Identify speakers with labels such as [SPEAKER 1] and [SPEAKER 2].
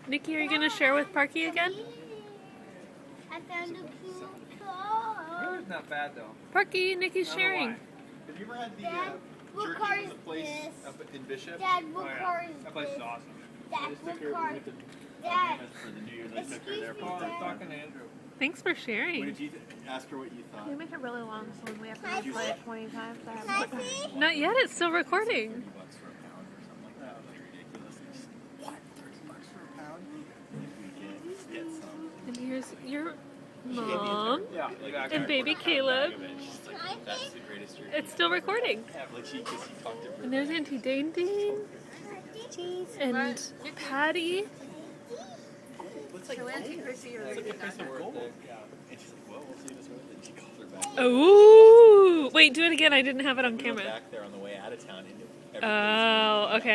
[SPEAKER 1] Nikki, are you going to share with Parky again?
[SPEAKER 2] I found a cute car.
[SPEAKER 3] It's not bad though.
[SPEAKER 1] Parky, Nikki's
[SPEAKER 3] I don't know
[SPEAKER 1] sharing.
[SPEAKER 3] why. Have you ever had the
[SPEAKER 2] Dad, what
[SPEAKER 3] jerky
[SPEAKER 2] car
[SPEAKER 3] from
[SPEAKER 2] is
[SPEAKER 3] the place
[SPEAKER 2] this?
[SPEAKER 3] up in Bishop?
[SPEAKER 2] Dad, what
[SPEAKER 3] Oh, yeah.
[SPEAKER 2] car is
[SPEAKER 3] That place
[SPEAKER 2] this?
[SPEAKER 3] is awesome.
[SPEAKER 2] Dad, what car? Dad,
[SPEAKER 3] For the New Year's, I took her
[SPEAKER 2] excuse
[SPEAKER 3] there
[SPEAKER 2] me,
[SPEAKER 3] for I was
[SPEAKER 2] Dad.
[SPEAKER 3] talking to Andrew.
[SPEAKER 1] Thanks for
[SPEAKER 3] What
[SPEAKER 1] sharing.
[SPEAKER 3] did you ask her what you thought?
[SPEAKER 4] Can you make it really long so when we have to
[SPEAKER 2] Can I
[SPEAKER 4] replay it
[SPEAKER 2] see?
[SPEAKER 4] 20 times? I have
[SPEAKER 2] Can I see?
[SPEAKER 1] Not yet, it's still recording.
[SPEAKER 3] $30 for a pound or something like that. Like ridiculous. It's just, what? $30 for a pound? If we get some.
[SPEAKER 1] And here's your mom
[SPEAKER 3] Yeah, exactly.
[SPEAKER 1] and baby Caleb.
[SPEAKER 3] She's like,
[SPEAKER 2] Can I
[SPEAKER 3] that's
[SPEAKER 2] see?
[SPEAKER 3] the greatest jerky.
[SPEAKER 1] It's still recording.
[SPEAKER 3] Yeah, like she talked to her.
[SPEAKER 1] And there's Auntie Dane Dane
[SPEAKER 2] Cheese.
[SPEAKER 1] and Paddy.
[SPEAKER 4] So Auntie Chrissy, you're really good.
[SPEAKER 3] And she's like, well, we'll see this one. And she called her back.
[SPEAKER 1] Ooh! Wait, do it again. I didn't have it on
[SPEAKER 3] We went
[SPEAKER 1] camera.
[SPEAKER 3] back there on the way out of town. And
[SPEAKER 1] Oh, okay.